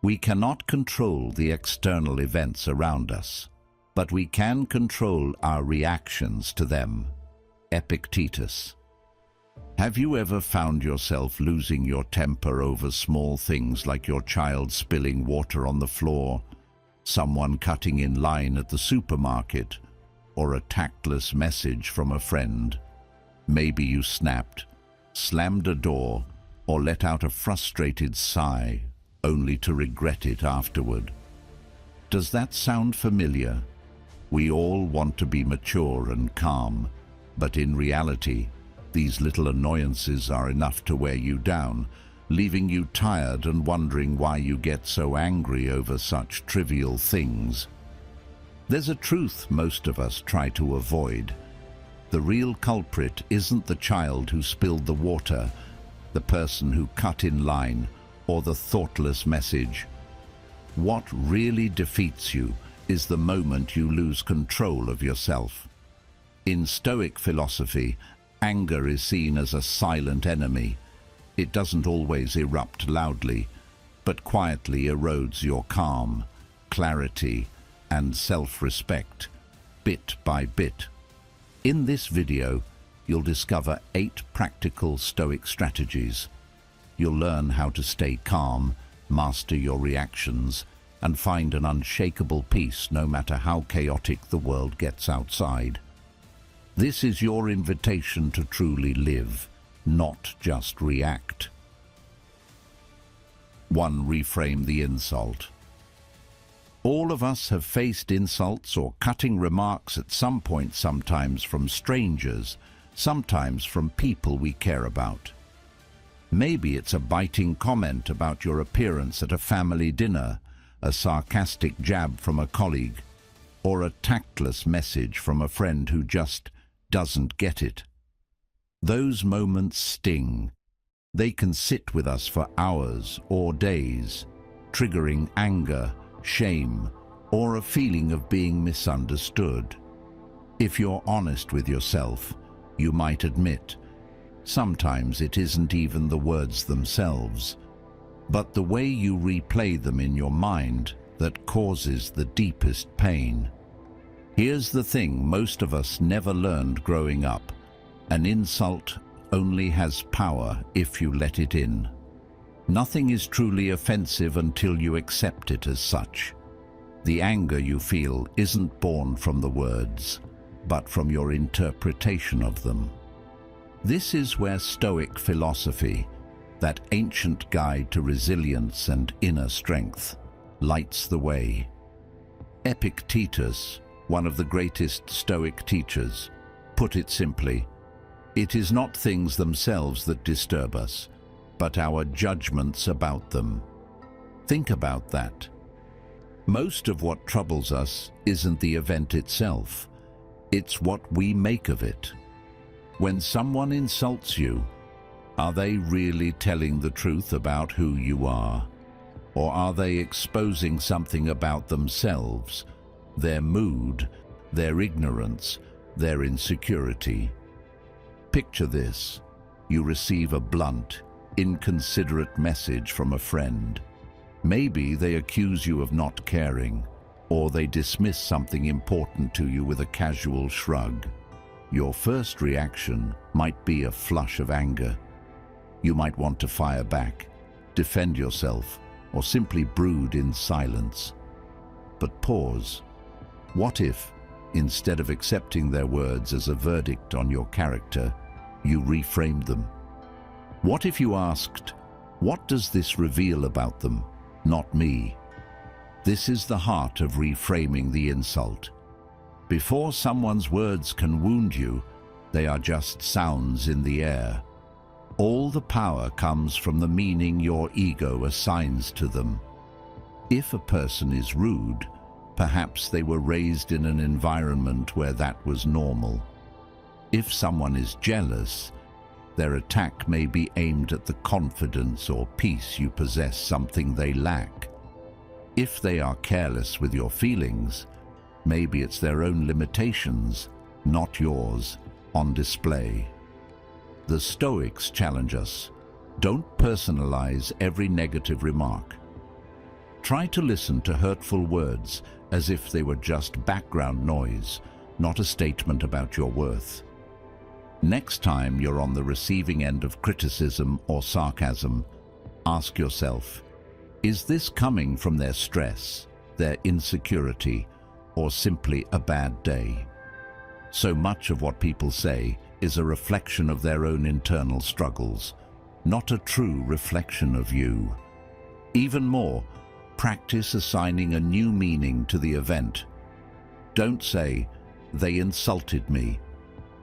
We cannot control the external events around us, but we can control our reactions to them. Epictetus. Have you ever found yourself losing your temper over small things like your child spilling water on the floor, someone cutting in line at the supermarket, or a tactless message from a friend? Maybe you snapped, slammed a door, or let out a frustrated sigh, only to regret it afterward. Does that sound familiar? We all want to be mature and calm, but in reality, these little annoyances are enough to wear you down, leaving you tired and wondering why you get so angry over such trivial things. There's a truth most of us try to avoid. The real culprit isn't the child who spilled the water, the person who cut in line, or the thoughtless message. What really defeats you is the moment you lose control of yourself. In Stoic philosophy, anger is seen as a silent enemy. It doesn't always erupt loudly, but quietly erodes your calm, clarity, and self-respect, bit by bit. In this video, you'll discover 8 practical Stoic strategies. You'll learn how to stay calm, master your reactions, and find an unshakable peace no matter how chaotic the world gets outside. This is your invitation to truly live, not just react. 1. Reframe the insult. All of us have faced insults or cutting remarks at some point, sometimes from strangers, sometimes from people we care about. Maybe it's a biting comment about your appearance at a family dinner, a sarcastic jab from a colleague, or a tactless message from a friend who just doesn't get it. Those moments sting. They can sit with us for hours or days, triggering anger, shame, or a feeling of being misunderstood. If you're honest with yourself, you might admit, sometimes it isn't even the words themselves, but the way you replay them in your mind that causes the deepest pain. Here's the thing most of us never learned growing up. An insult only has power if you let it in. Nothing is truly offensive until you accept it as such. The anger you feel isn't born from the words, but from your interpretation of them. This is where Stoic philosophy, that ancient guide to resilience and inner strength, lights the way. Epictetus, one of the greatest Stoic teachers, put it simply, it is not things themselves that disturb us, but our judgments about them. Think about that. Most of what troubles us isn't the event itself, it's what we make of it. When someone insults you, are they really telling the truth about who you are? Or are they exposing something about themselves, their mood, their ignorance, their insecurity? Picture this. You receive a blunt, inconsiderate message from a friend. Maybe they accuse you of not caring, or they dismiss something important to you with a casual shrug. Your first reaction might be a flush of anger. You might want to fire back, defend yourself, or simply brood in silence. But pause. What if, instead of accepting their words as a verdict on your character, you reframed them? What if you asked, what does this reveal about them, not me? This is the heart of reframing the insult. Before someone's words can wound you, they are just sounds in the air. All the power comes from the meaning your ego assigns to them. If a person is rude, perhaps they were raised in an environment where that was normal. If someone is jealous, their attack may be aimed at the confidence or peace you possess, something they lack. If they are careless with your feelings, maybe it's their own limitations, not yours, on display. The Stoics challenge us. Don't personalize every negative remark. Try to listen to hurtful words as if they were just background noise, not a statement about your worth. Next time you're on the receiving end of criticism or sarcasm, ask yourself, is this coming from their stress, their insecurity, or simply a bad day? So much of what people say is a reflection of their own internal struggles, not a true reflection of you. Even more, practice assigning a new meaning to the event. Don't say, "They insulted me."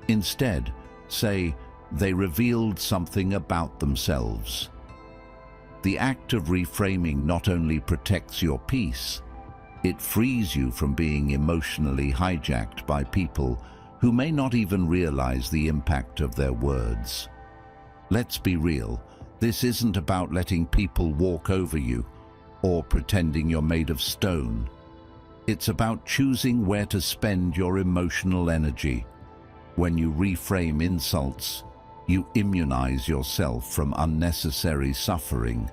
Instead, say, "They revealed something about themselves." The act of reframing not only protects your peace, it frees you from being emotionally hijacked by people who may not even realize the impact of their words. Let's be real, this isn't about letting people walk over you or pretending you're made of stone. It's about choosing where to spend your emotional energy. When you reframe insults, you immunize yourself from unnecessary suffering.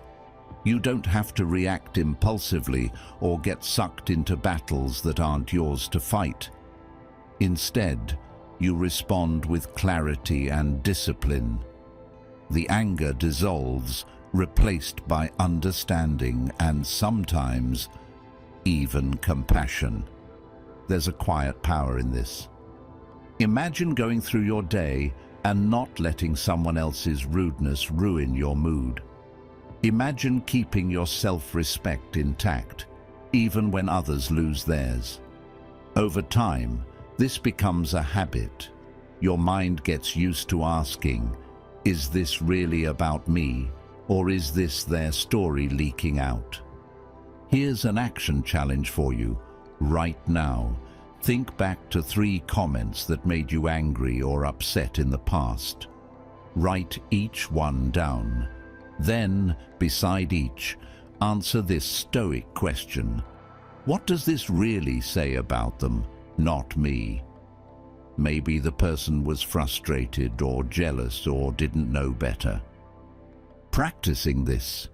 You don't have to react impulsively or get sucked into battles that aren't yours to fight. Instead, you respond with clarity and discipline. The anger dissolves, replaced by understanding and sometimes even compassion. There's a quiet power in this. Imagine going through your day and not letting someone else's rudeness ruin your mood. Imagine keeping your self-respect intact, even when others lose theirs. Over time, this becomes a habit. Your mind gets used to asking, is this really about me, or is this their story leaking out? Here's an action challenge for you. Right now, think back to 3 comments that made you angry or upset in the past. Write each one down. Then, beside each, answer this Stoic question. What does this really say about them, not me? Maybe the person was frustrated or jealous or didn't know better. Practicing this,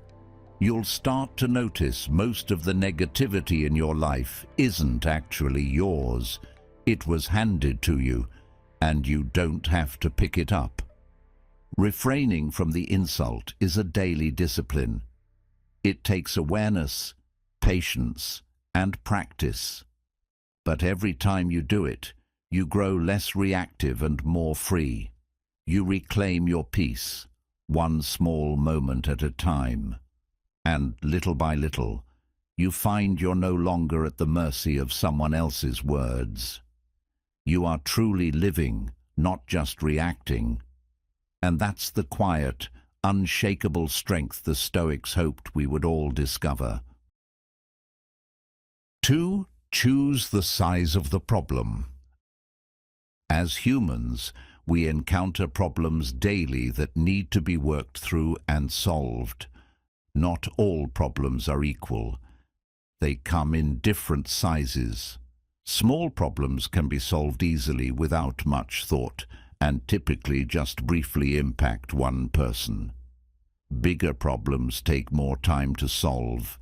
you'll start to notice most of the negativity in your life isn't actually yours. It was handed to you, and you don't have to pick it up. Refraining from the insult is a daily discipline. It takes awareness, patience, and practice. But every time you do it, you grow less reactive and more free. You reclaim your peace, one small moment at a time. And little by little, you find you're no longer at the mercy of someone else's words. You are truly living, not just reacting. And that's the quiet, unshakable strength the Stoics hoped we would all discover. 2. Choose the size of the problem. As humans, we encounter problems daily that need to be worked through and solved. Not all problems are equal. They come in different sizes. Small problems can be solved easily without much thought, and typically just briefly impact one person. Bigger problems take more time to solve,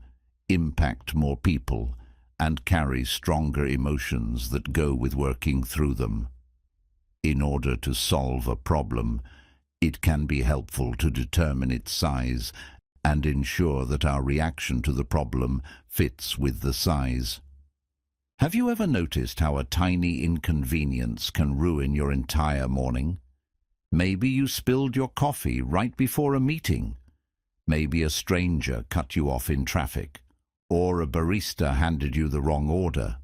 impact more people, and carry stronger emotions that go with working through them. In order to solve a problem, it can be helpful to determine its size and ensure that our reaction to the problem fits with the size. Have you ever noticed how a tiny inconvenience can ruin your entire morning? Maybe you spilled your coffee right before a meeting. Maybe a stranger cut you off in traffic, or a barista handed you the wrong order.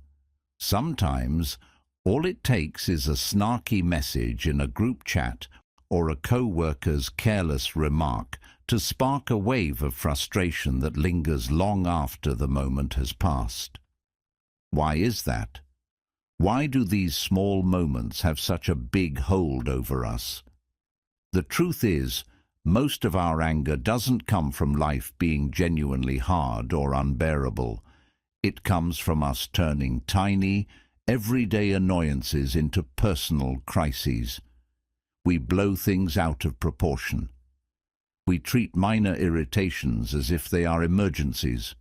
Sometimes, all it takes is a snarky message in a group chat or a co-worker's careless remark to spark a wave of frustration that lingers long after the moment has passed. Why is that? Why do these small moments have such a big hold over us? The truth is, most of our anger doesn't come from life being genuinely hard or unbearable. It comes from us turning tiny, everyday annoyances into personal crises. We blow things out of proportion. We treat minor irritations as if they are emergencies.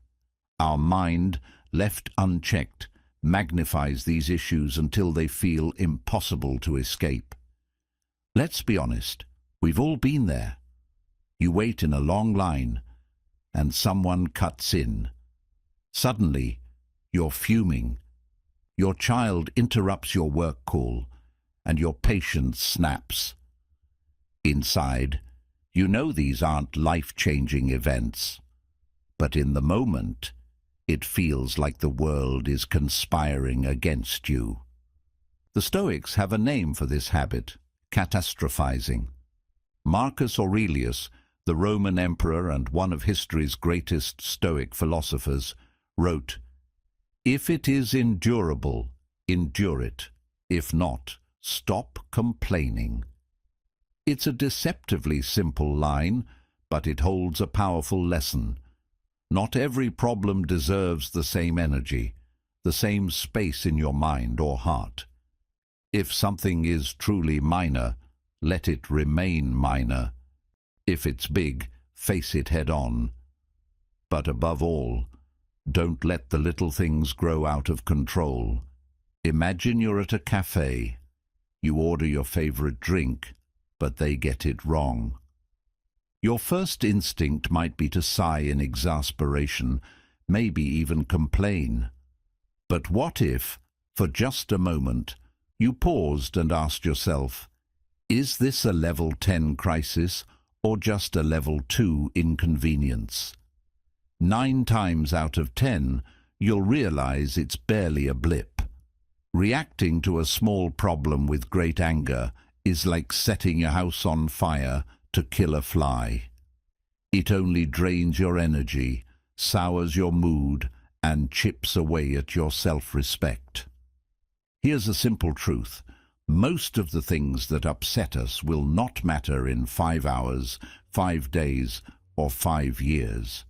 Our mind, left unchecked, magnifies these issues until they feel impossible to escape. Let's be honest, we've all been there. You wait in a long line, and someone cuts in. Suddenly, you're fuming. Your child interrupts your work call, and your patience snaps. Inside, you know these aren't life-changing events, but in the moment, it feels like the world is conspiring against you. The Stoics have a name for this habit: catastrophizing. Marcus Aurelius, the Roman emperor and one of history's greatest Stoic philosophers, wrote, "If it is endurable, endure it. If not, stop complaining." It's a deceptively simple line, but it holds a powerful lesson. Not every problem deserves the same energy, the same space in your mind or heart. If something is truly minor, let it remain minor. If it's big, face it head on. But above all, don't let the little things grow out of control. Imagine you're at a cafe. You order your favorite drink, but they get it wrong. Your first instinct might be to sigh in exasperation, maybe even complain. But what if, for just a moment, you paused and asked yourself, is this a level 10 crisis or just a level 2 inconvenience? 9 times out of 10, you'll realize it's barely a blip. Reacting to a small problem with great anger is like setting your house on fire to kill a fly. It only drains your energy, sours your mood, and chips away at your self-respect. Here's a simple truth. Most of the things that upset us will not matter in 5 hours, 5 days, or 5 years.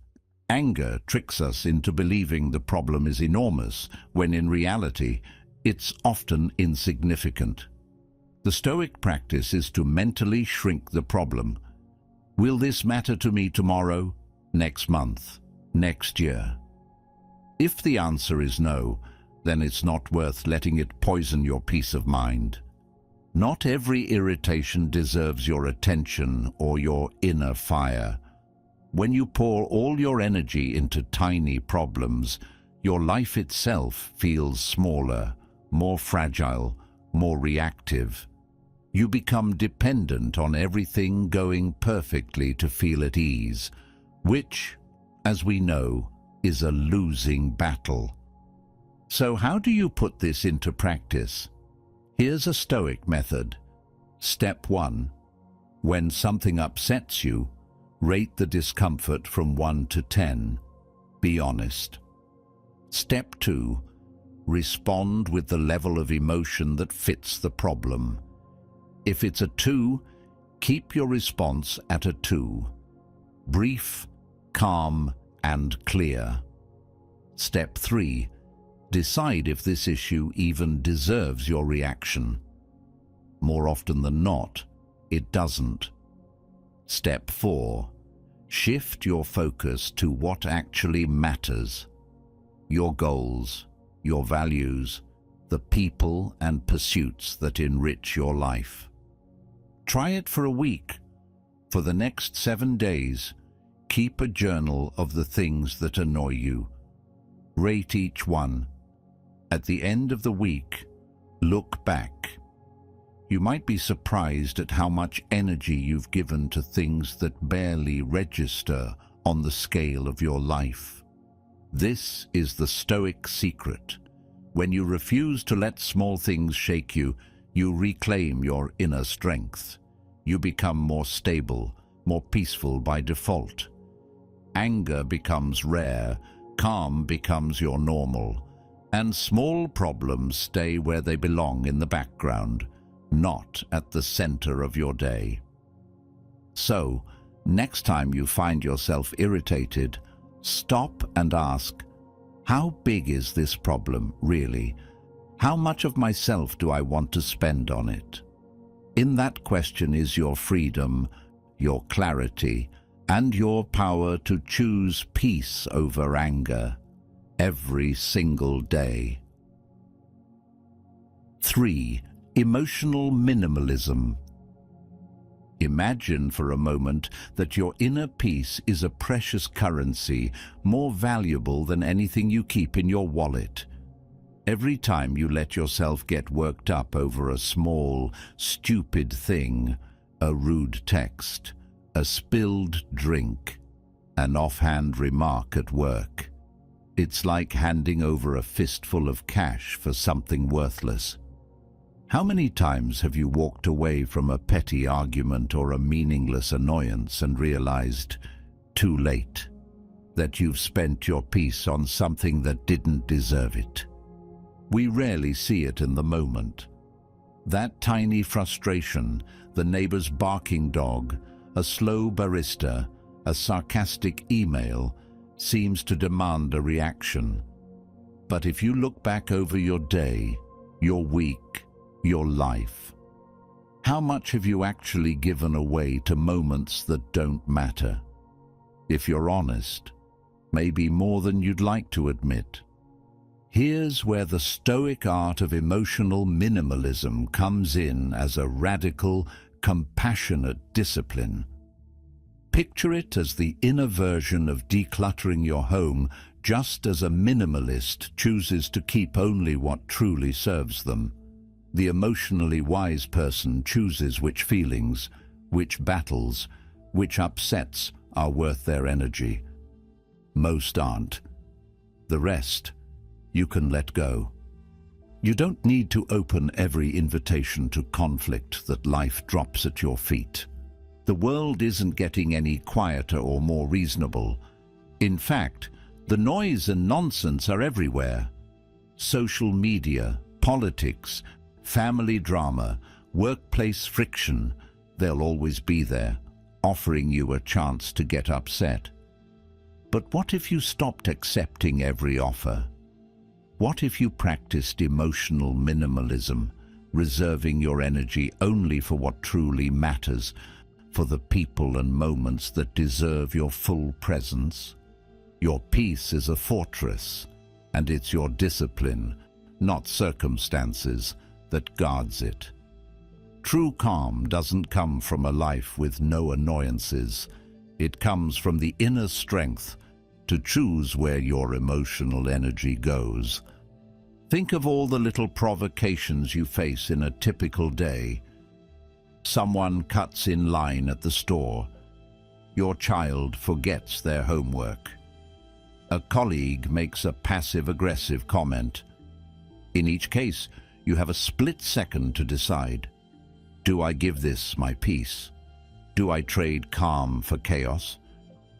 Anger tricks us into believing the problem is enormous, when in reality, it's often insignificant. The Stoic practice is to mentally shrink the problem. Will this matter to me tomorrow, next month, next year? If the answer is no, then it's not worth letting it poison your peace of mind. Not every irritation deserves your attention or your inner fire. When you pour all your energy into tiny problems, your life itself feels smaller, more fragile, more reactive. You become dependent on everything going perfectly to feel at ease, which, as we know, is a losing battle. So how do you put this into practice? Here's a Stoic method. Step 1. When something upsets you, rate the discomfort from 1 to 10. Be honest. Step 2. Respond with the level of emotion that fits the problem. If it's a 2, keep your response at a 2. Brief, calm, and clear. Step 3. Decide if this issue even deserves your reaction. More often than not, it doesn't. Step 4. Shift your focus to what actually matters. Your goals, your values, the people and pursuits that enrich your life. Try it for a week. For the next 7 days, keep a journal of the things that annoy you. Rate each one. At the end of the week, look back. You might be surprised at how much energy you've given to things that barely register on the scale of your life. This is the Stoic secret. When you refuse to let small things shake you, you reclaim your inner strength. You become more stable, more peaceful by default. Anger becomes rare, calm becomes your normal, and small problems stay where they belong in the background, not at the center of your day. So, next time you find yourself irritated, stop and ask, how big is this problem, really? How much of myself do I want to spend on it? In that question is your freedom, your clarity, and your power to choose peace over anger. every single day. 3. Emotional minimalism. Imagine for a moment that your inner peace is a precious currency, more valuable than anything you keep in your wallet. Every time you let yourself get worked up over a small, stupid thing, a rude text, a spilled drink, an offhand remark at work, it's like handing over a fistful of cash for something worthless. How many times have you walked away from a petty argument or a meaningless annoyance and realized, too late, that you've spent your peace on something that didn't deserve it? We rarely see it in the moment. That tiny frustration, the neighbor's barking dog, a slow barista, a sarcastic email, seems to demand a reaction. But if you look back over your day, your week, your life, how much have you actually given away to moments that don't matter? If you're honest, maybe more than you'd like to admit. Here's where the Stoic art of emotional minimalism comes in as a radical, compassionate discipline. Picture it as the inner version of decluttering your home, just as a minimalist chooses to keep only what truly serves them. The emotionally wise person chooses which feelings, which battles, which upsets are worth their energy. Most aren't. The rest, you can let go. You don't need to open every invitation to conflict that life drops at your feet. The world isn't getting any quieter or more reasonable. In fact, the noise and nonsense are everywhere. Social media, politics, family drama, workplace friction, they'll always be there, offering you a chance to get upset. But what if you stopped accepting every offer? What if you practiced emotional minimalism, reserving your energy only for what truly matters, for the people and moments that deserve your full presence? Your peace is a fortress, and it's your discipline, not circumstances, that guards it. True calm doesn't come from a life with no annoyances. It comes from the inner strength to choose where your emotional energy goes. Think of all the little provocations you face in a typical day. Someone cuts in line at the store. Your child forgets their homework. A colleague makes a passive-aggressive comment. In each case, you have a split second to decide. Do I give this my peace? Do I trade calm for chaos?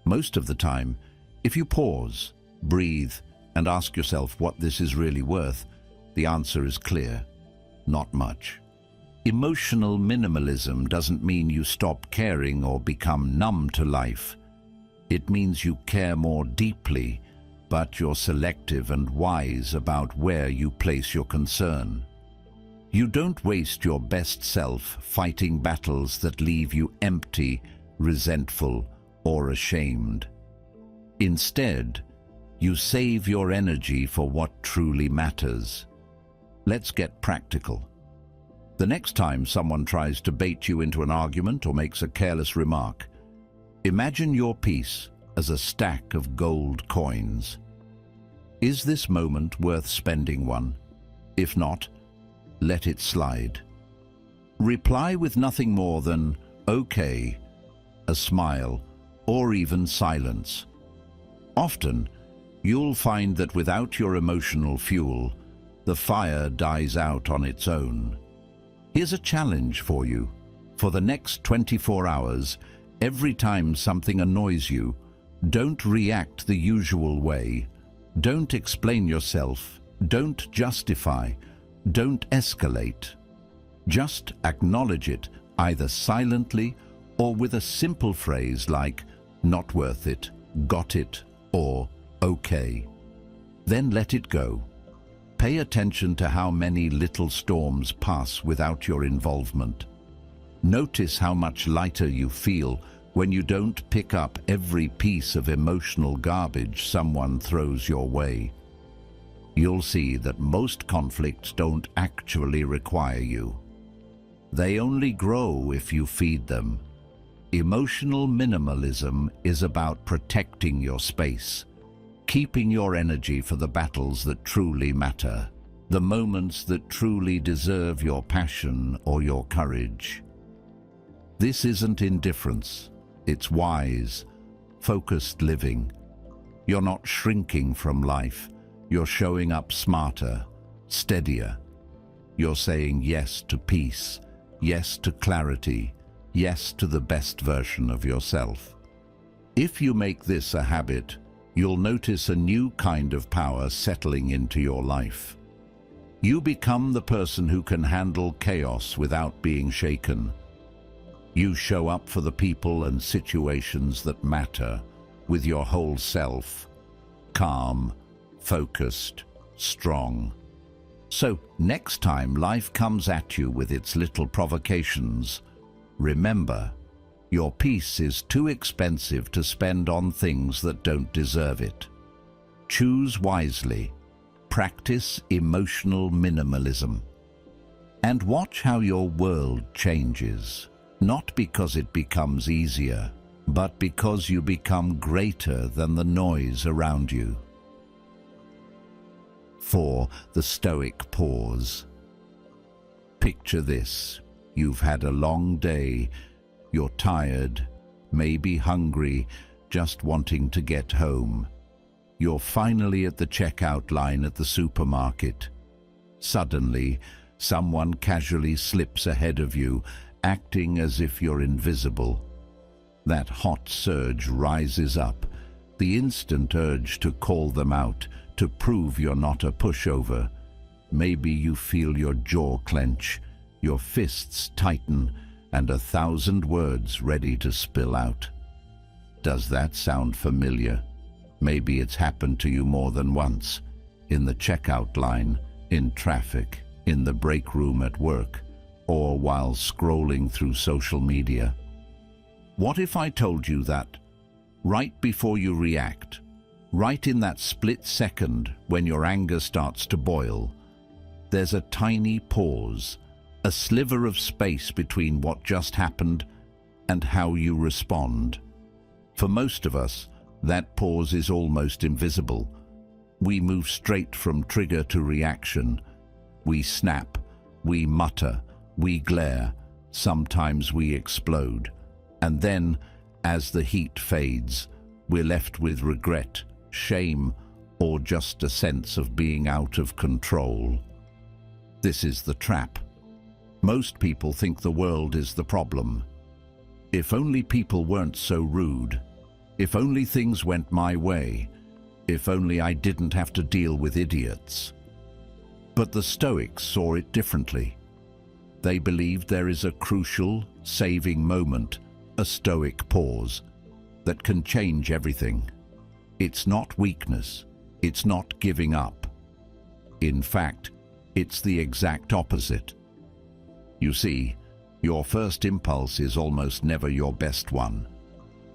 Most of the time, if you pause, breathe, and ask yourself what this is really worth, the answer is clear: not much. Emotional minimalism doesn't mean you stop caring or become numb to life. It means you care more deeply, but you're selective and wise about where you place your concern. You don't waste your best self fighting battles that leave you empty, resentful, or ashamed. Instead, you save your energy for what truly matters. Let's get practical. The next time someone tries to bait you into an argument or makes a careless remark, imagine your peace as a stack of gold coins. Is this moment worth spending one? If not, let it slide. Reply with nothing more than "okay," a smile, or even silence. Often, you'll find that without your emotional fuel, the fire dies out on its own. Here's a challenge for you. For the next 24 hours, every time something annoys you, don't react the usual way. Don't explain yourself. Don't justify. Don't escalate. Just acknowledge it, either silently or with a simple phrase like "not worth it," "got it," or "okay." Then let it go. Pay attention to how many little storms pass without your involvement. Notice how much lighter you feel when you don't pick up every piece of emotional garbage someone throws your way. you'll see that most conflicts don't actually require you. They only grow if you feed them. Emotional minimalism is about protecting your space, keeping your energy for the battles that truly matter, the moments that truly deserve your passion or your courage. This isn't indifference, it's wise, focused living. You're not shrinking from life, you're showing up smarter, steadier. You're saying yes to peace, yes to clarity, yes to the best version of yourself. If you make this a habit, you'll notice a new kind of power settling into your life. You become the person who can handle chaos without being shaken. You show up for the people and situations that matter with your whole self, calm, focused, strong. So next time life comes at you with its little provocations, remember, your peace is too expensive to spend on things that don't deserve it. Choose wisely. Practice emotional minimalism. And watch how your world changes, not because it becomes easier, but because you become greater than the noise around you. 4. The Stoic pause. Picture this. You've had a long day. You're tired, maybe hungry, just wanting to get home. You're finally at the checkout line at the supermarket. Suddenly, someone casually slips ahead of you, acting as if you're invisible. That hot surge rises up, the instant urge to call them out, to prove you're not a pushover. Maybe you feel your jaw clench, your fists tighten, and 1,000 words ready to spill out. Does that sound familiar? Maybe it's happened to you more than once, in the checkout line, in traffic, in the break room at work, or while scrolling through social media. What if I told you that, right before you react, right in that split second when your anger starts to boil, there's a tiny pause, a sliver of space between what just happened and how you respond? For most of us, that pause is almost invisible. We move straight from trigger to reaction. We snap, we mutter, we glare, sometimes we explode. And then, as the heat fades, we're left with regret, shame, or just a sense of being out of control. This is the trap. Most people think the world is the problem. If only people weren't so rude. If only things went my way. If only I didn't have to deal with idiots. But the Stoics saw it differently. They believed there is a crucial, saving moment, a Stoic pause, that can change everything. It's not weakness. It's not giving up. In fact, it's the exact opposite. You see, your first impulse is almost never your best one.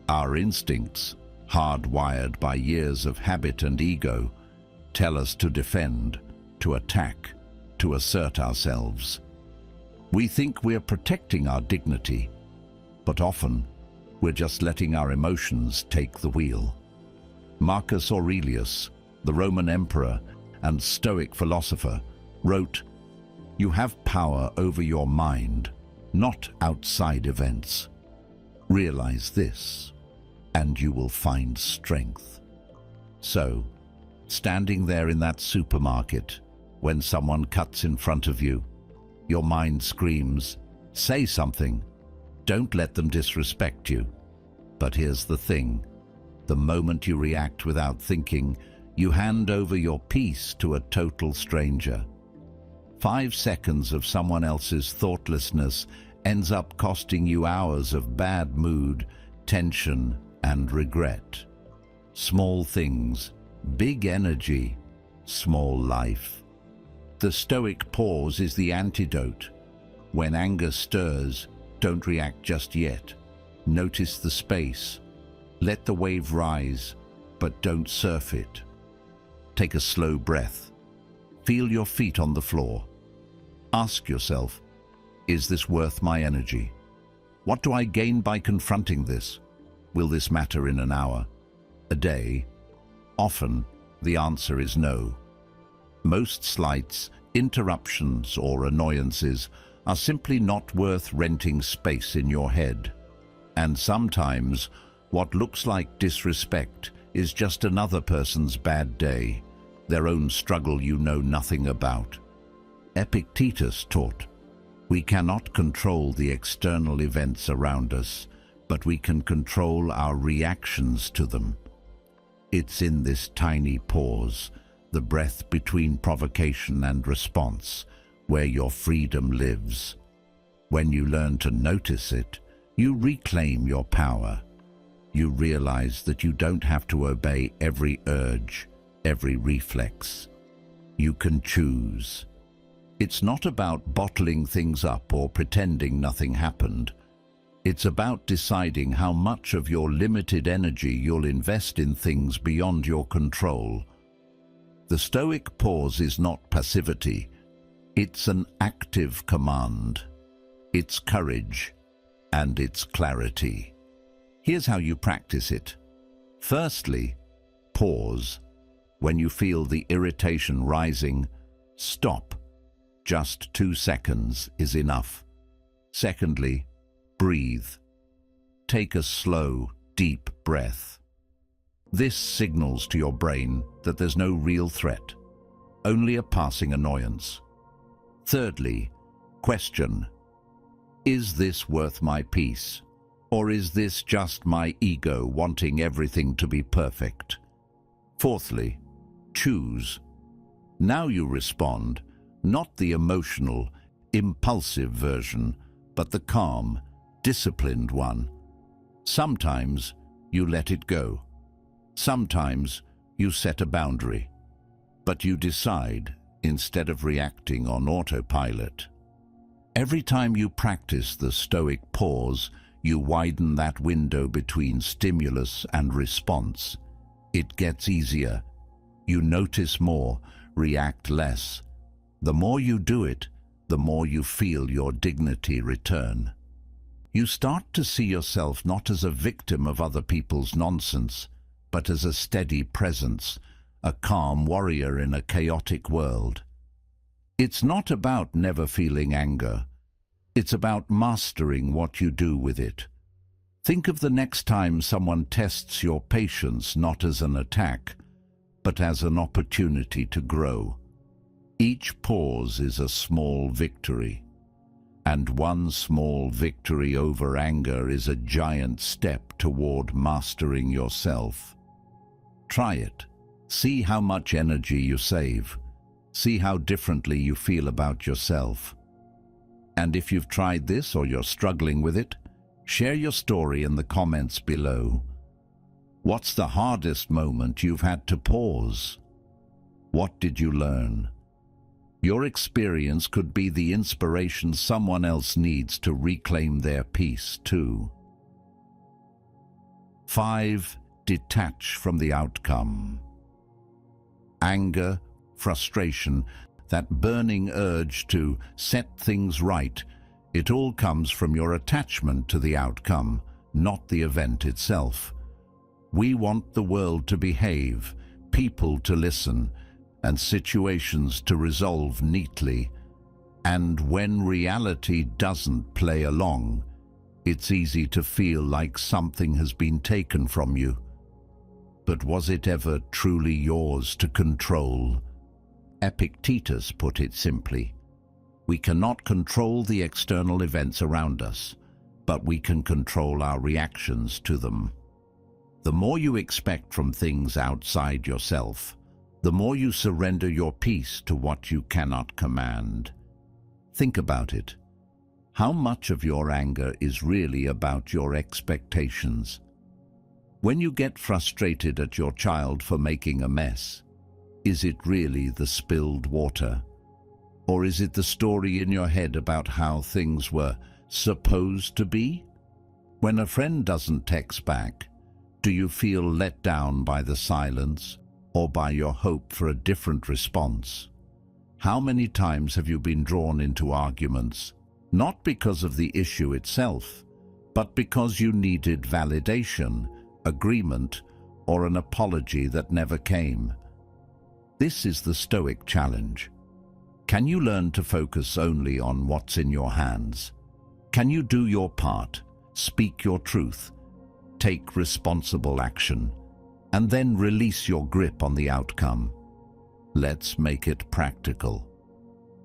Our instincts, hardwired by years of habit and ego, tell us to defend, to attack, to assert ourselves. We think we're protecting our dignity, but often we're just letting our emotions take the wheel. Marcus Aurelius, the Roman emperor and Stoic philosopher, wrote, "You have power over your mind, not outside events. Realize this, and you will find strength." So, standing there in that supermarket, when someone cuts in front of you, your mind screams, "Say something. Don't let them disrespect you." But here's the thing. The moment you react without thinking, you hand over your peace to a total stranger. 5 seconds of someone else's thoughtlessness ends up costing you hours of bad mood, tension, and regret. Small things, big energy, small life. The Stoic pause is the antidote. When anger stirs, don't react just yet. Notice the space. Let the wave rise, but don't surf it. Take a slow breath. Feel your feet on the floor. Ask yourself, is this worth my energy? What do I gain by confronting this? Will this matter in an hour? A day? Often, the answer is no. Most slights, interruptions, or annoyances are simply not worth renting space in your head. And sometimes, what looks like disrespect is just another person's bad day, their own struggle you know nothing about. Epictetus taught, we cannot control the external events around us, but we can control our reactions to them. It's in this tiny pause, the breath between provocation and response, where your freedom lives. When you learn to notice it, you reclaim your power. You realize that you don't have to obey every urge, every reflex. You can choose. It's not about bottling things up or pretending nothing happened. It's about deciding how much of your limited energy you'll invest in things beyond your control. The Stoic pause is not passivity. It's an active command. It's courage, and it's clarity. Here's how you practice it. Firstly, pause. When you feel the irritation rising, stop. Just 2 seconds is enough. Secondly, breathe. Take a slow, deep breath. This signals to your brain that there's no real threat, only a passing annoyance. Thirdly, question. Is this worth my peace? Or is this just my ego wanting everything to be perfect? Fourthly, choose. Now you respond, not the emotional, impulsive version, but the calm, disciplined one. Sometimes you let it go. Sometimes you set a boundary. But you decide instead of reacting on autopilot. Every time you practice the Stoic pause, you widen that window between stimulus and response. It gets easier. You notice more, react less. The more you do it, the more you feel your dignity return. You start to see yourself not as a victim of other people's nonsense, but as a steady presence, a calm warrior in a chaotic world. It's not about never feeling anger. It's about mastering what you do with it. Think of the next time someone tests your patience not as an attack, but as an opportunity to grow. Each pause is a small victory, and one small victory over anger is a giant step toward mastering yourself. Try it. See how much energy you save. See how differently you feel about yourself. And if you've tried this or you're struggling with it, share your story in the comments below. What's the hardest moment you've had to pause? What did you learn? Your experience could be the inspiration someone else needs to reclaim their peace too. 5. Detach from the outcome. Anger, frustration, that burning urge to set things right, it all comes from your attachment to the outcome, not the event itself. We want the world to behave, people to listen, and situations to resolve neatly. And when reality doesn't play along, it's easy to feel like something has been taken from you. But was it ever truly yours to control? Epictetus put it simply, we cannot control the external events around us, but we can control our reactions to them. The more you expect from things outside yourself, the more you surrender your peace to what you cannot command. Think about it. How much of your anger is really about your expectations? When you get frustrated at your child for making a mess, is it really the spilled water? Or is it the story in your head about how things were supposed to be? When a friend doesn't text back, do you feel let down by the silence or by your hope for a different response? How many times have you been drawn into arguments, not because of the issue itself, but because you needed validation, agreement, or an apology that never came? This is the Stoic challenge. Can you learn to focus only on what's in your hands? Can you do your part, speak your truth, take responsible action, and then release your grip on the outcome? Let's make it practical.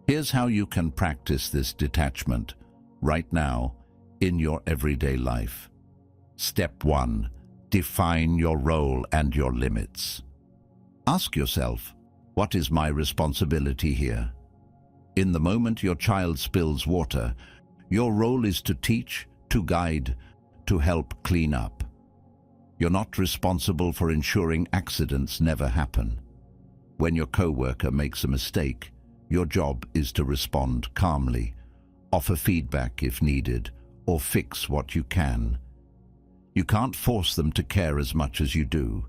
Here's how you can practice this detachment right now in your everyday life. Step 1. Define your role and your limits. Ask yourself, what is my responsibility here? In the moment your child spills water, your role is to teach, to guide, to help clean up. You're not responsible for ensuring accidents never happen. When your coworker makes a mistake, your job is to respond calmly, offer feedback if needed, or fix what you can. You can't force them to care as much as you do.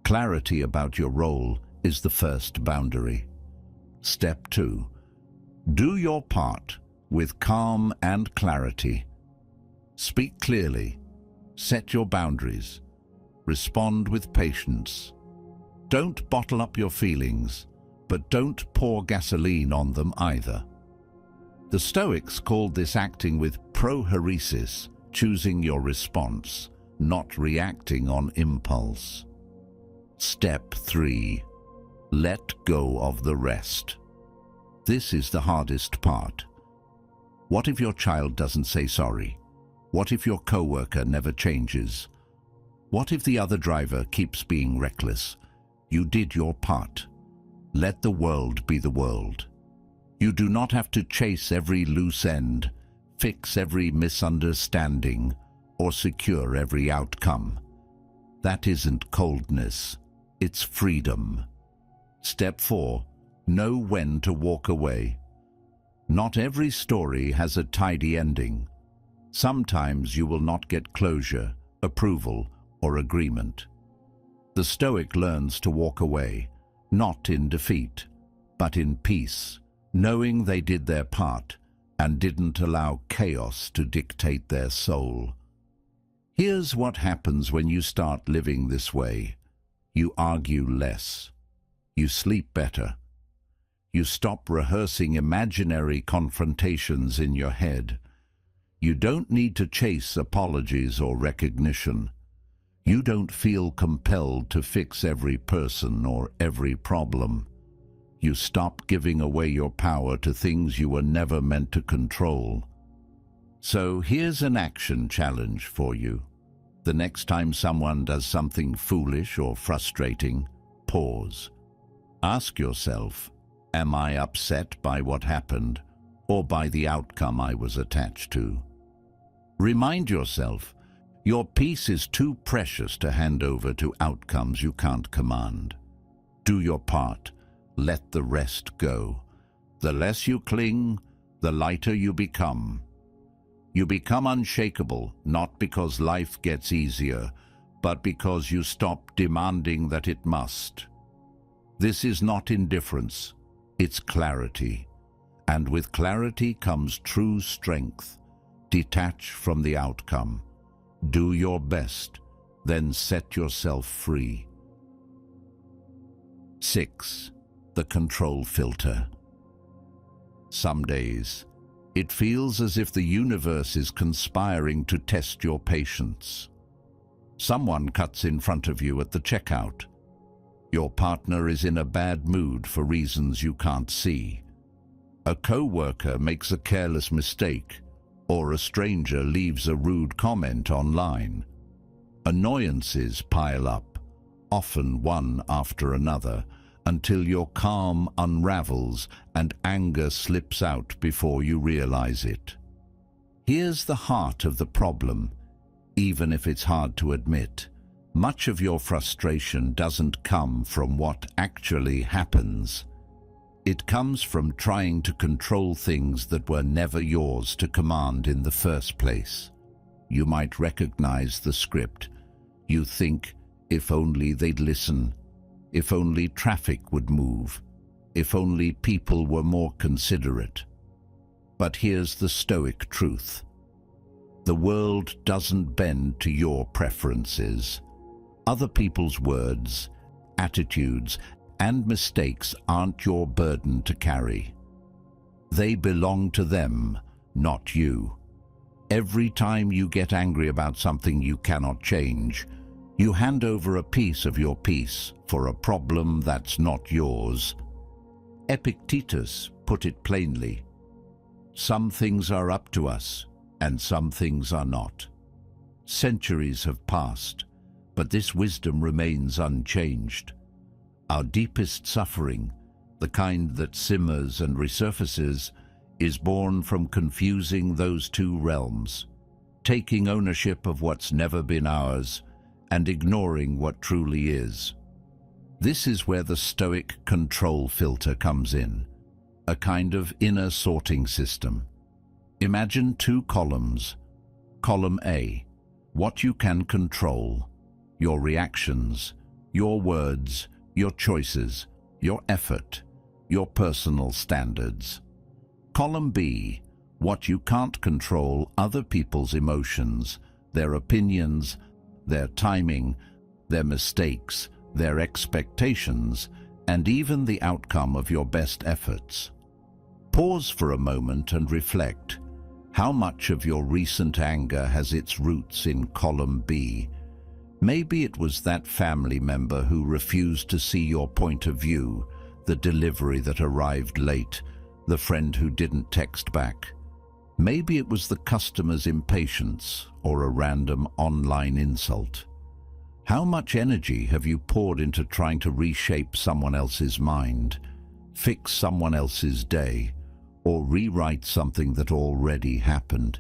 Clarity about your role is the first boundary. Step 2. Do your part with calm and clarity. Speak clearly, set your boundaries, respond with patience. Don't bottle up your feelings, but don't pour gasoline on them either. The Stoics called this acting with prohairesis, choosing your response, not reacting on impulse. Step 3. Let go of the rest. This is the hardest part. What if your child doesn't say sorry? What if your coworker never changes? What if the other driver keeps being reckless? You did your part. Let the world be the world. You do not have to chase every loose end, fix every misunderstanding, or secure every outcome. That isn't coldness, it's freedom. Step 4. Know when to walk away. Not every story has a tidy ending. Sometimes you will not get closure, approval, or agreement. The Stoic learns to walk away, not in defeat, but in peace, knowing they did their part and didn't allow chaos to dictate their soul. Here's what happens when you start living this way. You argue less. You sleep better. You stop rehearsing imaginary confrontations in your head. You don't need to chase apologies or recognition. You don't feel compelled to fix every person or every problem. You stop giving away your power to things you were never meant to control. So here's an action challenge for you. The next time someone does something foolish or frustrating, pause. Ask yourself, am I upset by what happened or by the outcome I was attached to? Remind yourself, your peace is too precious to hand over to outcomes you can't command. Do your part. Let the rest go. The less you cling, the lighter you become. You become unshakable, not because life gets easier, but because you stop demanding that it must. This is not indifference, it's clarity. And with clarity comes true strength. Detach from the outcome. Do your best, then set yourself free. 6. The control filter. Some days, it feels as if the universe is conspiring to test your patience. Someone cuts in front of you at the checkout. Your partner is in a bad mood for reasons you can't see. A coworker makes a careless mistake, or a stranger leaves a rude comment online. Annoyances pile up, often one after another, until your calm unravels and anger slips out before you realize it. Here's the heart of the problem, even if it's hard to admit. Much of your frustration doesn't come from what actually happens. It comes from trying to control things that were never yours to command in the first place. You might recognize the script. You think, if only they'd listen, if only traffic would move, if only people were more considerate. But here's the Stoic truth. The world doesn't bend to your preferences. Other people's words, attitudes, and mistakes aren't your burden to carry. They belong to them, not you. Every time you get angry about something you cannot change, you hand over a piece of your peace for a problem that's not yours. Epictetus put it plainly. Some things are up to us, and some things are not. Centuries have passed, but this wisdom remains unchanged. Our deepest suffering, the kind that simmers and resurfaces, is born from confusing those two realms, taking ownership of what's never been ours and ignoring what truly is. This is where the Stoic control filter comes in, a kind of inner sorting system. Imagine two columns. Column A, what you can control, your reactions, your words, your choices, your effort, your personal standards. Column B, what you can't control, other people's emotions, their opinions, their timing, their mistakes, their expectations, and even the outcome of your best efforts. Pause for a moment and reflect. How much of your recent anger has its roots in column B? Maybe it was that family member who refused to see your point of view, the delivery that arrived late, the friend who didn't text back. Maybe it was the customer's impatience or a random online insult. How much energy have you poured into trying to reshape someone else's mind, fix someone else's day, or rewrite something that already happened?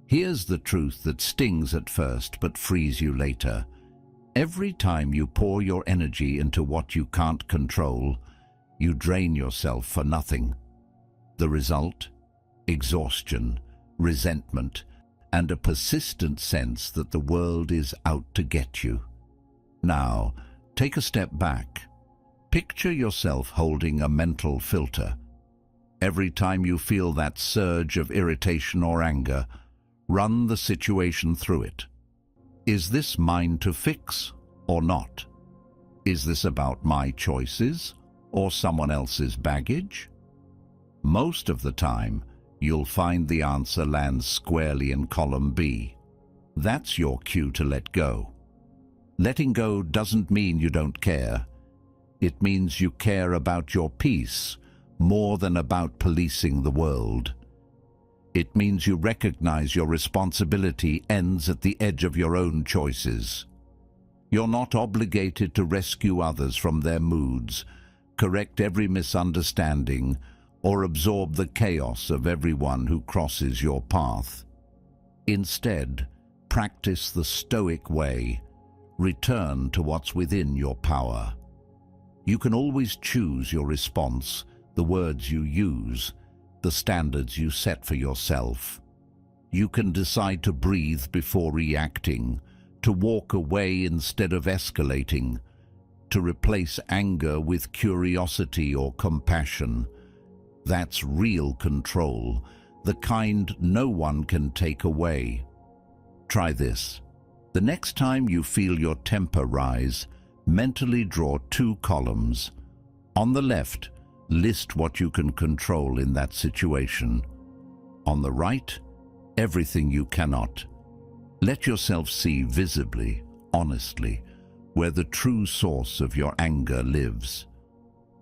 Here's the truth that stings at first but frees you later. Every time you pour your energy into what you can't control, you drain yourself for nothing. The result? Exhaustion, resentment, and a persistent sense that the world is out to get you. Now, take a step back. Picture yourself holding a mental filter. Every time you feel that surge of irritation or anger, run the situation through it. Is this mine to fix or not? Is this about my choices or someone else's baggage? Most of the time, you'll find the answer lands squarely in column B. That's your cue to let go. Letting go doesn't mean you don't care. It means you care about your peace more than about policing the world. It means you recognize your responsibility ends at the edge of your own choices. You're not obligated to rescue others from their moods, correct every misunderstanding, or absorb the chaos of everyone who crosses your path. Instead, practice the Stoic way. Return to what's within your power. You can always choose your response, the words you use, the standards you set for yourself. You can decide to breathe before reacting, to walk away instead of escalating, to replace anger with curiosity or compassion. That's real control, the kind no one can take away. Try this. The next time you feel your temper rise, mentally draw two columns. On the left, list what you can control in that situation. On the right, everything you cannot. Let yourself see visibly, honestly, where the true source of your anger lives.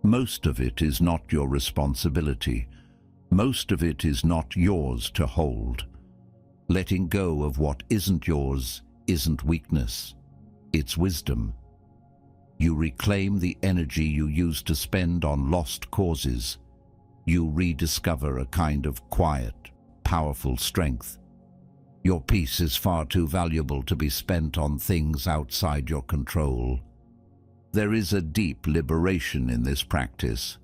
Most of it is not your responsibility. Most of it is not yours to hold. Letting go of what isn't yours isn't weakness, it's wisdom. You reclaim the energy you used to spend on lost causes. You rediscover a kind of quiet, powerful strength. Your peace is far too valuable to be spent on things outside your control. There is a deep liberation in this practice.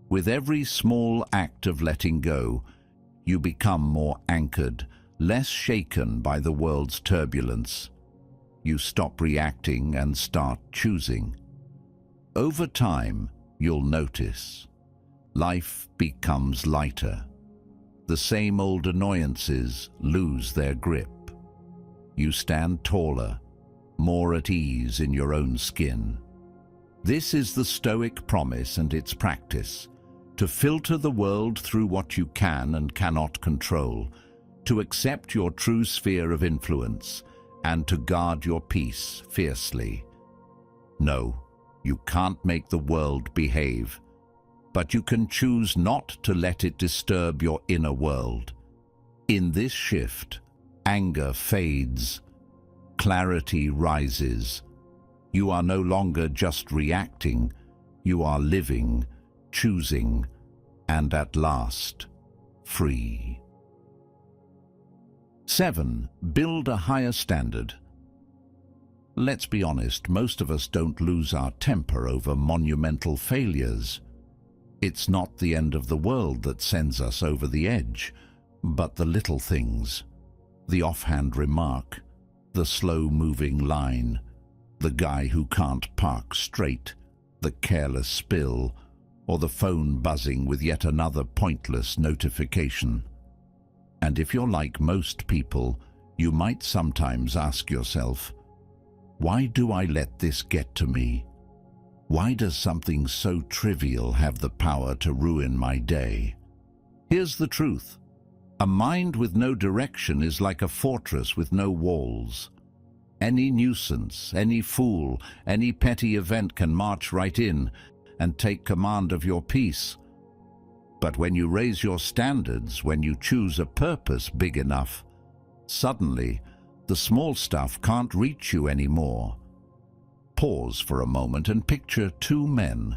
With every small act of letting go, you become more anchored, less shaken by the world's turbulence. You stop reacting and start choosing. Over time, you'll notice. Life becomes lighter. The same old annoyances lose their grip. You stand taller, more at ease in your own skin. This is the Stoic promise and its practice: to filter the world through what you can and cannot control, to accept your true sphere of influence, and to guard your peace fiercely. No, you can't make the world behave, but you can choose not to let it disturb your inner world. In this shift, anger fades, clarity rises. You are no longer just reacting, you are living, choosing, and at last, free. 7. Build a higher standard. Let's be honest, most of us don't lose our temper over monumental failures. It's not the end of the world that sends us over the edge, but the little things. The offhand remark, the slow-moving line, the guy who can't park straight, the careless spill, or the phone buzzing with yet another pointless notification. And if you're like most people, you might sometimes ask yourself, why do I let this get to me? Why does something so trivial have the power to ruin my day? Here's the truth. A mind with no direction is like a fortress with no walls. Any nuisance, any fool, any petty event can march right in and take command of your peace. But when you raise your standards, when you choose a purpose big enough, suddenly the small stuff can't reach you anymore. Pause for a moment and picture two men.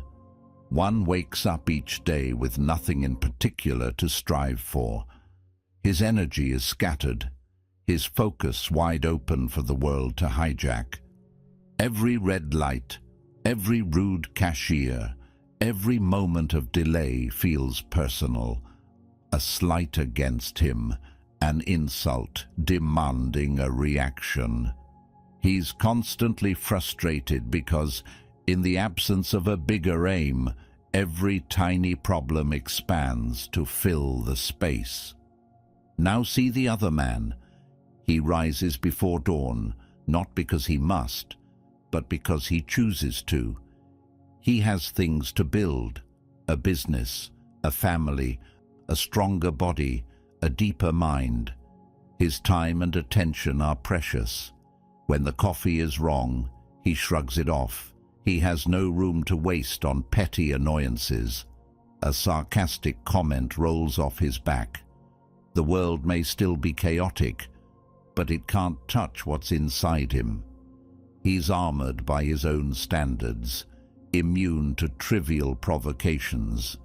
One wakes up each day with nothing in particular to strive for. His energy is scattered, his focus wide open for the world to hijack. Every red light, every rude cashier, every moment of delay feels personal. A slight against him, an insult demanding a reaction. He's constantly frustrated because, in the absence of a bigger aim, every tiny problem expands to fill the space. Now see the other man. He rises before dawn, not because he must, but because he chooses to. He has things to build: a business, a family, a stronger body, a deeper mind. His time and attention are precious. When the coffee is wrong, he shrugs it off. He has no room to waste on petty annoyances. A sarcastic comment rolls off his back. The world may still be chaotic, but it can't touch what's inside him. He's armored by his own standards, immune to trivial provocations.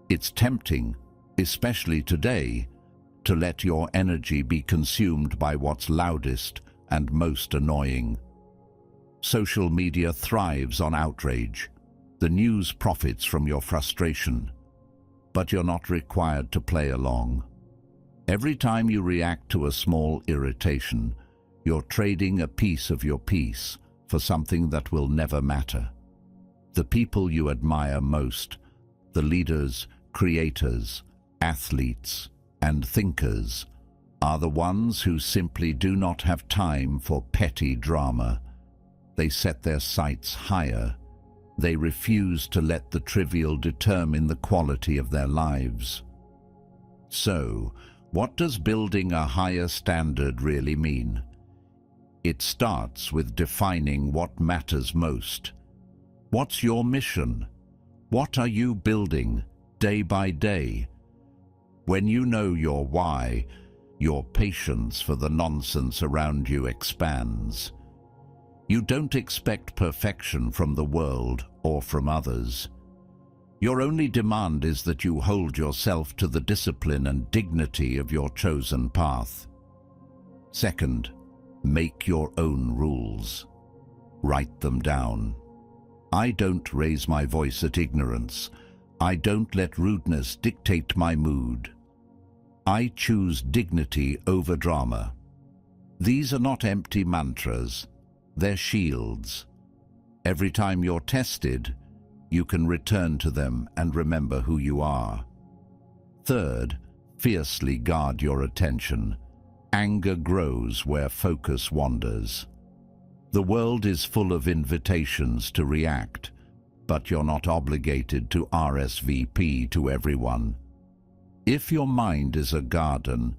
It's tempting, especially today, to let your energy be consumed by what's loudest and most annoying. Social media thrives on outrage. The news profits from your frustration. But you're not required to play along. Every time you react to a small irritation, you're trading a piece of your peace for something that will never matter. The people you admire most, the leaders, creators, athletes, and thinkers, are the ones who simply do not have time for petty drama. They set their sights higher. They refuse to let the trivial determine the quality of their lives. So, what does building a higher standard really mean? It starts with defining what matters most. What's your mission? What are you building, day by day? When you know your why, your patience for the nonsense around you expands. You don't expect perfection from the world or from others. Your only demand is that you hold yourself to the discipline and dignity of your chosen path. Second, make your own rules. Write them down. I don't raise my voice at ignorance. I don't let rudeness dictate my mood. I choose dignity over drama. These are not empty mantras. They're shields. Every time you're tested, you can return to them and remember who you are. Third, fiercely guard your attention. Anger grows where focus wanders. The world is full of invitations to react, but you're not obligated to RSVP to everyone. If your mind is a garden,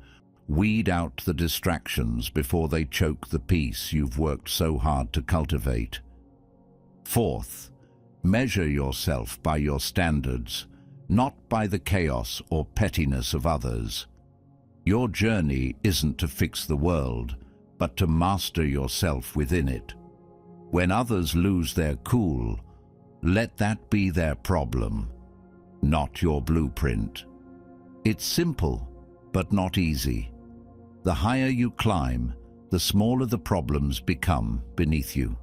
weed out the distractions before they choke the peace you've worked so hard to cultivate. Fourth, measure yourself by your standards, not by the chaos or pettiness of others. Your journey isn't to fix the world, but to master yourself within it. When others lose their cool, let that be their problem, not your blueprint. It's simple, but not easy. The higher you climb, the smaller the problems become beneath you.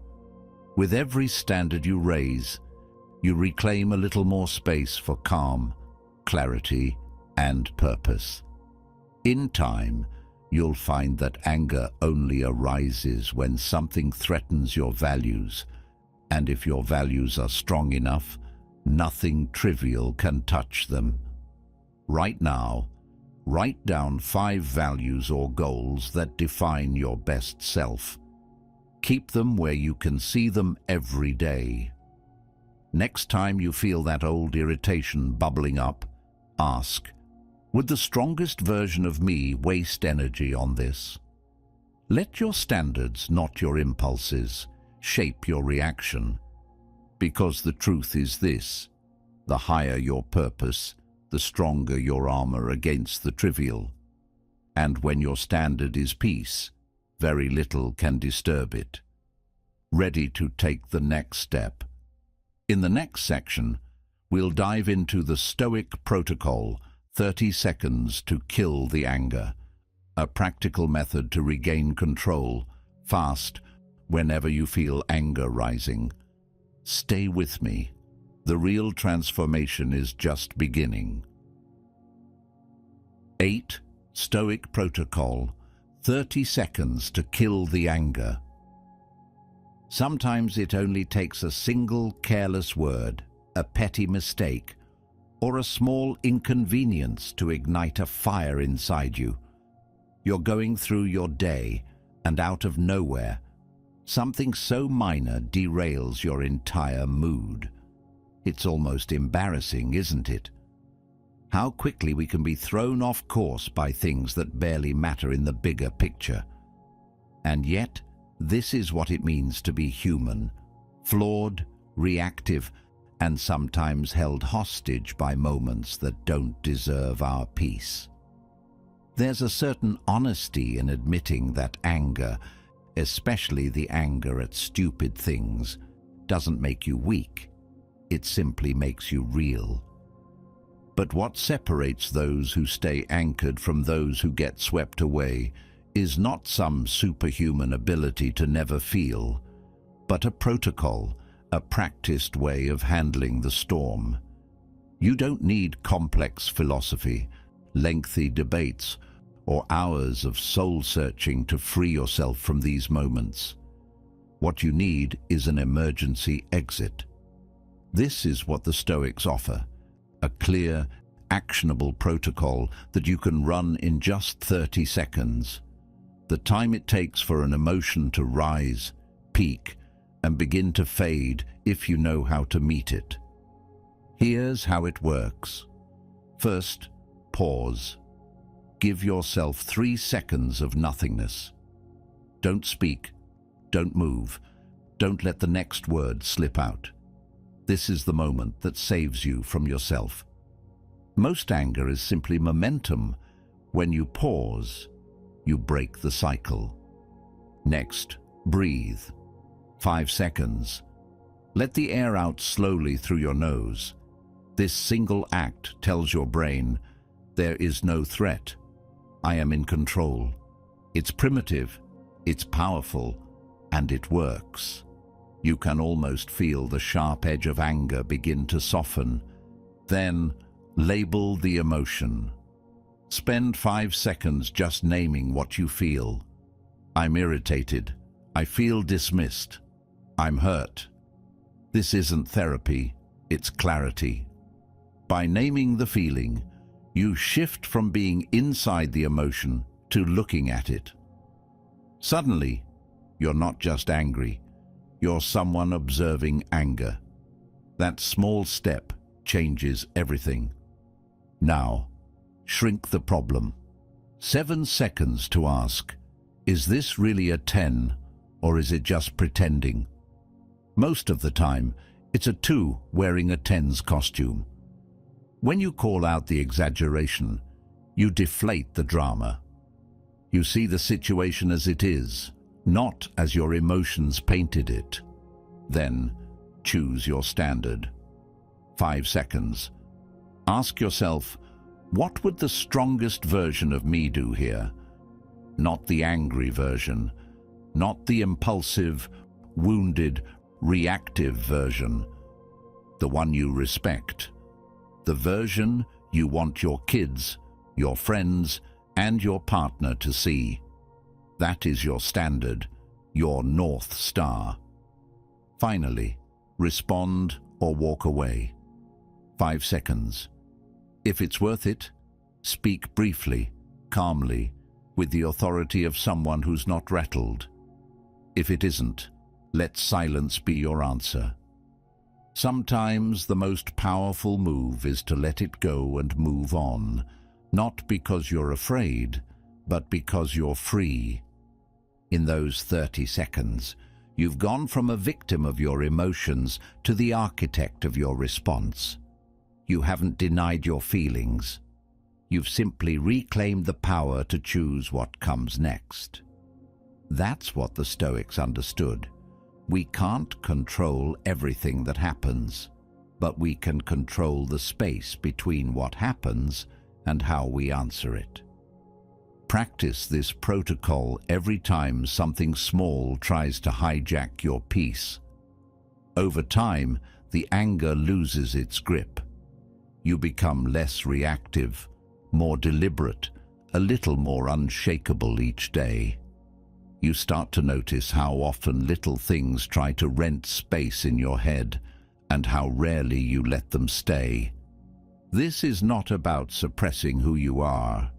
With every standard you raise, you reclaim a little more space for calm, clarity, and purpose. In time, you'll find that anger only arises when something threatens your values, and if your values are strong enough, nothing trivial can touch them. Right now, write down 5 values or goals that define your best self. Keep them where you can see them every day. Next time you feel that old irritation bubbling up, ask, would the strongest version of me waste energy on this? Let your standards, not your impulses, shape your reaction. Because the truth is this: the higher your purpose, the stronger your armor against the trivial. And when your standard is peace, very little can disturb it. Ready to take the next step? In the next section, we'll dive into the Stoic protocol, 30 seconds to kill the anger, a practical method to regain control, fast, whenever you feel anger rising. Stay with me. The real transformation is just beginning. 8. Stoic protocol, 30 seconds to kill the anger. Sometimes it only takes a single careless word, a petty mistake, or a small inconvenience to ignite a fire inside you. You're going through your day, and out of nowhere, something so minor derails your entire mood. It's almost embarrassing, isn't it? How quickly we can be thrown off course by things that barely matter in the bigger picture. And yet, this is what it means to be human, flawed, reactive, and sometimes held hostage by moments that don't deserve our peace. There's a certain honesty in admitting that anger, especially the anger at stupid things, doesn't make you weak. It simply makes you real. But what separates those who stay anchored from those who get swept away is not some superhuman ability to never feel, but a protocol, a practiced way of handling the storm. You don't need complex philosophy, lengthy debates, or hours of soul-searching to free yourself from these moments. What you need is an emergency exit. This is what the Stoics offer, a clear, actionable protocol that you can run in just 30 seconds. The time it takes for an emotion to rise, peak, and begin to fade if you know how to meet it. Here's how it works. First, pause. Give yourself 3 seconds of nothingness. Don't speak, don't move, don't let the next word slip out. This is the moment that saves you from yourself. Most anger is simply momentum. When you pause, you break the cycle. Next, breathe. 5 seconds. Let the air out slowly through your nose. This single act tells your brain, there is no threat. I am in control. It's primitive, it's powerful, and it works. You can almost feel the sharp edge of anger begin to soften. Then, label the emotion. Spend 5 seconds just naming what you feel. I'm irritated. I feel dismissed. I'm hurt. This isn't therapy. It's clarity. By naming the feeling, you shift from being inside the emotion to looking at it. Suddenly, you're not just angry, you're someone observing anger. That small step changes everything. Now, shrink the problem. 7 seconds to ask, is this really a 10, or is it just pretending? Most of the time, it's a 2 wearing a 10's costume. When you call out the exaggeration, you deflate the drama. You see the situation as it is, not as your emotions painted it. Then, choose your standard. 5 seconds. Ask yourself, what would the strongest version of me do here? Not the angry version, not the impulsive, wounded, reactive version. The one you respect. The version you want your kids, your friends, and your partner to see. That is your standard, your North Star. Finally, respond or walk away. 5 seconds. If it's worth it, speak briefly, calmly, with the authority of someone who's not rattled. If it isn't, let silence be your answer. Sometimes the most powerful move is to let it go and move on, not because you're afraid, but because you're free. In those 30 seconds, you've gone from a victim of your emotions to the architect of your response. You haven't denied your feelings. You've simply reclaimed the power to choose what comes next. That's what the Stoics understood. We can't control everything that happens, but we can control the space between what happens and how we answer it. Practice this protocol every time something small tries to hijack your peace. Over time, the anger loses its grip. You become less reactive, more deliberate, a little more unshakable each day. You start to notice how often little things try to rent space in your head, and how rarely you let them stay. This is not about suppressing who you are.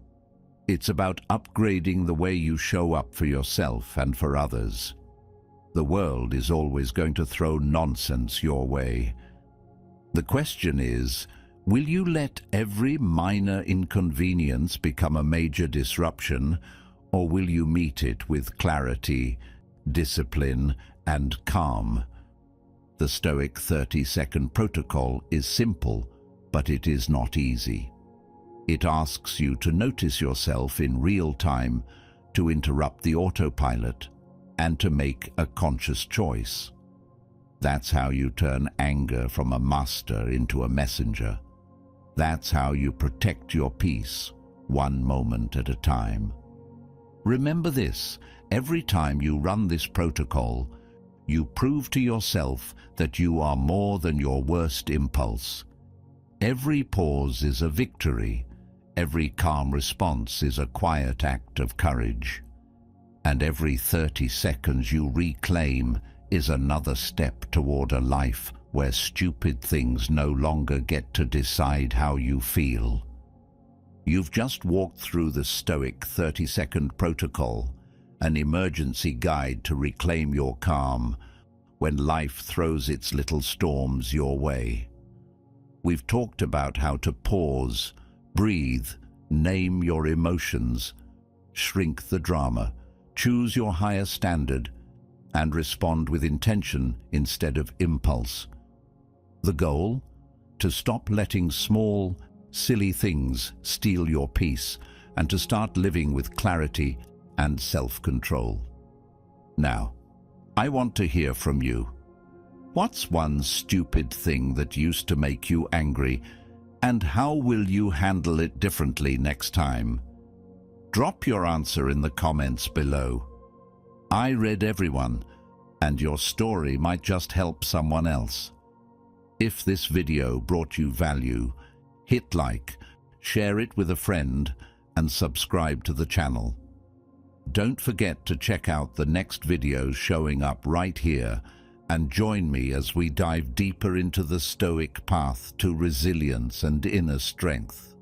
It's about upgrading the way you show up for yourself and for others. The world is always going to throw nonsense your way. The question is, will you let every minor inconvenience become a major disruption, or will you meet it with clarity, discipline, and calm? The Stoic 30-second protocol is simple, but it is not easy. It asks you to notice yourself in real time, to interrupt the autopilot, and to make a conscious choice. That's how you turn anger from a master into a messenger. That's how you protect your peace, one moment at a time. Remember this, every time you run this protocol, you prove to yourself that you are more than your worst impulse. Every pause is a victory. Every calm response is a quiet act of courage. And every 30 seconds you reclaim is another step toward a life where stupid things no longer get to decide how you feel. You've just walked through the Stoic 30-second protocol, an emergency guide to reclaim your calm when life throws its little storms your way. We've talked about how to pause, breathe, name your emotions, shrink the drama, choose your higher standard, and respond with intention instead of impulse. The goal? To stop letting small, silly things steal your peace and to start living with clarity and self-control. Now, I want to hear from you. What's one stupid thing that used to make you angry, and how will you handle it differently next time? Drop your answer in the comments below. I read everyone, and your story might just help someone else. If this video brought you value, hit like, share it with a friend, and subscribe to the channel. Don't forget to check out the next videos showing up right here, and join me as we dive deeper into the Stoic path to resilience and inner strength.